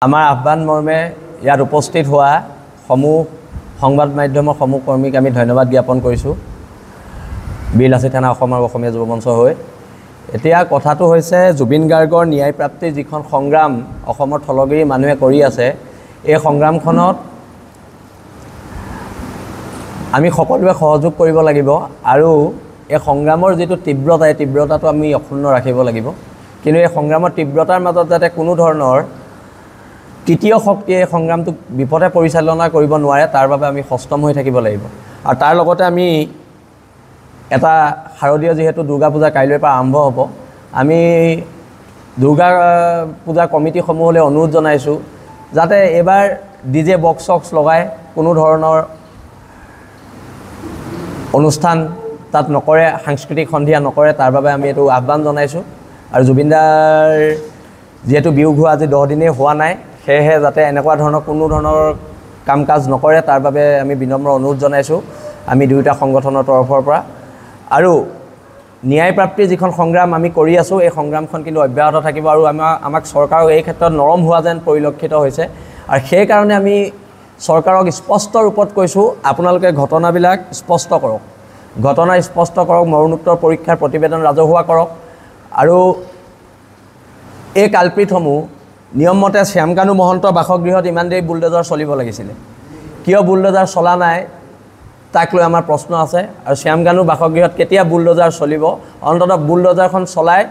আমাৰ আহ্বান মৰ্মে ইয়াত উপস্থিত হোৱা সমূহ সংবাদ মাধ্যমৰ সমূহ কৰ্মীক আমি ধন্যবাদ জ্ঞাপন কৰিছোঁ বিলাসী থানা অসমৰ অসমীয়া যুৱ মঞ্চ হৈ এতিয়া কথাটো হৈছে জুবিন গাৰ্গৰ ন্যায় প্ৰাপ্তিৰ যিখন সংগ্ৰাম অসমৰ থলগিৰি মানুহে কৰি আছে এই সংগ্ৰামখনত আমি সকলোৱে সহযোগ কৰিব লাগিব আৰু এই সংগ্ৰামৰ যিটো তীব্ৰতা এই তীব্ৰতাটো আমি অক্ষুণ্ণ ৰাখিব লাগিব কিন্তু এই সংগ্ৰামৰ তীব্ৰতাৰ মাজত যাতে কোনো ধৰণৰ তৃতীয় শক্তিয়ে সংগ্ৰামটো বিপথে পৰিচালনা কৰিব নোৱাৰে তাৰ বাবে আমি সষ্টম হৈ থাকিব লাগিব আৰু তাৰ লগতে আমি এটা শাৰদীয় যেহেতু দুৰ্গা পূজা কাইলৈৰ পৰা আৰম্ভ হ'ব আমি দুৰ্গা পূজা কমিটিসমূহলৈ অনুৰোধ জনাইছোঁ যাতে এবাৰ ডিজে বক্স লগাই কোনো ধৰণৰ অনুষ্ঠান তাত নকৰে সাংস্কৃতিক সন্ধিয়া নকৰে তাৰ বাবে আমি এইটো আহ্বান জনাইছোঁ আৰু জুবিনদাৰ যেহেতু বিয়োগ হোৱা আজি 10 দিনেই হোৱা নাই সেয়েহে যাতে এনেকুৱা ধৰণৰ কোনো ধৰণৰ কাম কাজ নকৰে তাৰ বাবে আমি বিনম্ৰ অনুৰোধ জনাইছোঁ আমি দুয়োটা সংগঠনৰ তৰফৰ পৰা আৰু ন্যায় প্ৰাপ্তিৰ যিখন সংগ্ৰাম আমি কৰি আছোঁ এই সংগ্ৰামখন কিন্তু অব্যাহত থাকিব আৰু আমাক চৰকাৰক এই ক্ষেত্ৰত নৰম হোৱা যেন পৰিলক্ষিত হৈছে আৰু সেই কাৰণে আমি চৰকাৰক স্পষ্ট ৰূপত কৈছোঁ আপোনালোকে ঘটনাবিলাক স্পষ্ট কৰক ঘটনা স্পষ্ট কৰক মৰণোত্তৰ পৰীক্ষাৰ প্ৰতিবেদন ৰাজহুৱা কৰক আৰু এই কালপিতসমূহ নিয়মমতে শ্যামকানু মহন্তৰ বাসগৃহত ইমান দেৰি বুলডোজাৰ চলিব লাগিছিলে কিয় বুলডোজাৰ চলা নাই তাক লৈ আমাৰ প্ৰশ্ন আছে আৰু শ্যামকানু বাসগৃহত কেতিয়া বুলডোজাৰ চলিব অন্ততঃ বুলডোজাৰখন চলাই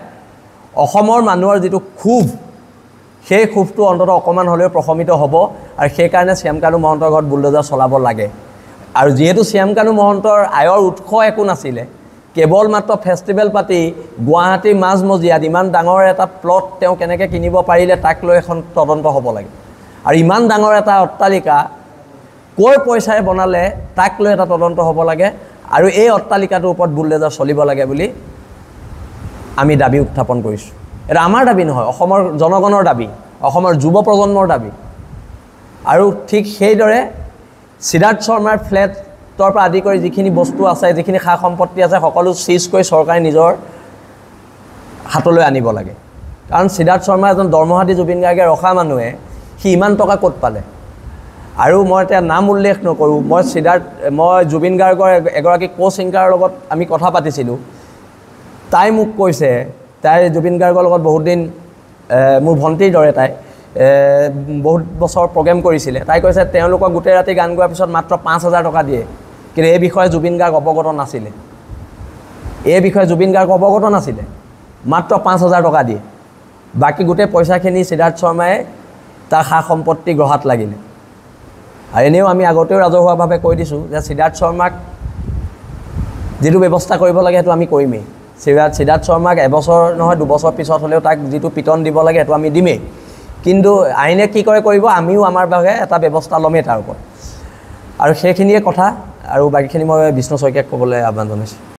অসমৰ মানুহৰ যিটো ক্ষোভ সেই ক্ষোভটো অন্ততঃ অকণমান হ'লেও প্ৰশমিত হ'ব আৰু সেইকাৰণে শ্যামকানু মহন্তৰ ঘৰত বুলডোজাৰ চলাব লাগে আৰু যেহেতু শ্যামকানু মহন্তৰ আয়ৰ উৎস একো নাছিলে কেৱল মাত্ৰ ফেষ্টিভেল পাতি গুৱাহাটীৰ মাজমজিয়াত ইমান ডাঙৰ এটা প্লট তেওঁ কেনেকৈ কিনিব পাৰিলে তাক লৈ এখন তদন্ত হ'ব লাগে আৰু ইমান ডাঙৰ এটা অট্টালিকা কৰ পইচাৰে বনালে তাক লৈ এটা তদন্ত হ'ব লাগে আৰু এই অট্টালিকাটোৰ ওপৰত বুলডোজাৰ চলিব লাগে বুলি আমি দাবী উত্থাপন কৰিছোঁ এটা আমাৰ দাবী নহয় অসমৰ জনগণৰ দাবী অসমৰ যুৱ প্ৰজন্মৰ দাবী আৰু ঠিক সেইদৰে সিদ্ধাৰ্থ শৰ্মাৰ ফ্লেটৰ পৰা আদি কৰি যিখিনি বস্তু আছে যিখিনি খা সম্পত্তি আছে সকলো চিজ কৰি চৰকাৰে নিজৰ হাতলৈ আনিব লাগে কাৰণ সিদ্ধাৰ্থ শৰ্মা এজন দৰমহা দি জুবিন গাৰ্গে ৰখা মানুহে সি ইমান টকা ক'ত পালে আৰু মই এতিয়া নাম উল্লেখ নকৰোঁ মই জুবিন গাৰ্গৰ এগৰাকী কো ছিংগাৰৰ লগত আমি কথা পাতিছিলোঁ তাই মোক কৈছে তাই জুবিন গাৰ্গৰ লগত বহুত দিন মোৰ ভণ্টিৰ দৰে তাই বহুত বছৰ প্ৰগ্ৰেম কৰিছিলে তাই কৈছে তেওঁলোকক গোটেই ৰাতি গান গোৱাৰ পিছত মাত্ৰ 5000 টকা দিয়ে কিন্তু এই বিষয়ে জুবিন গাৰ্গ অৱগত নাছিলে মাত্ৰ 5000 টকা দিয়ে বাকী গোটেই পইচাখিনি সিদ্ধাৰ্থ শৰ্মাই তাৰ সা সম্পত্তি গ্ৰহাত লাগিলে আৰু এনেও আমি আগতেও ৰাজহুৱাভাৱে কৈ দিছোঁ যে সিদ্ধাৰ্থ শৰ্মাক যিটো ব্যৱস্থা কৰিব লাগে সেইটো আমি কৰিমেই সিদ্ধাৰ্থ শৰ্মাক এবছৰ নহয় 2 বছৰ পিছত হ'লেও তাক যিটো পিটন দিব লাগে সেইটো আমি দিমেই কিন্তু আইনে কি কৰে কৰিব আমিও আমাৰ বাবে এটা ব্যৱস্থা ল'মেই তাৰ ওপৰত আৰু সেইখিনিয়ে কথা আৰু বাকীখিনি মই বিষ্ণু শইকীয়াক ক'বলৈ আহ্বান জনাইছোঁ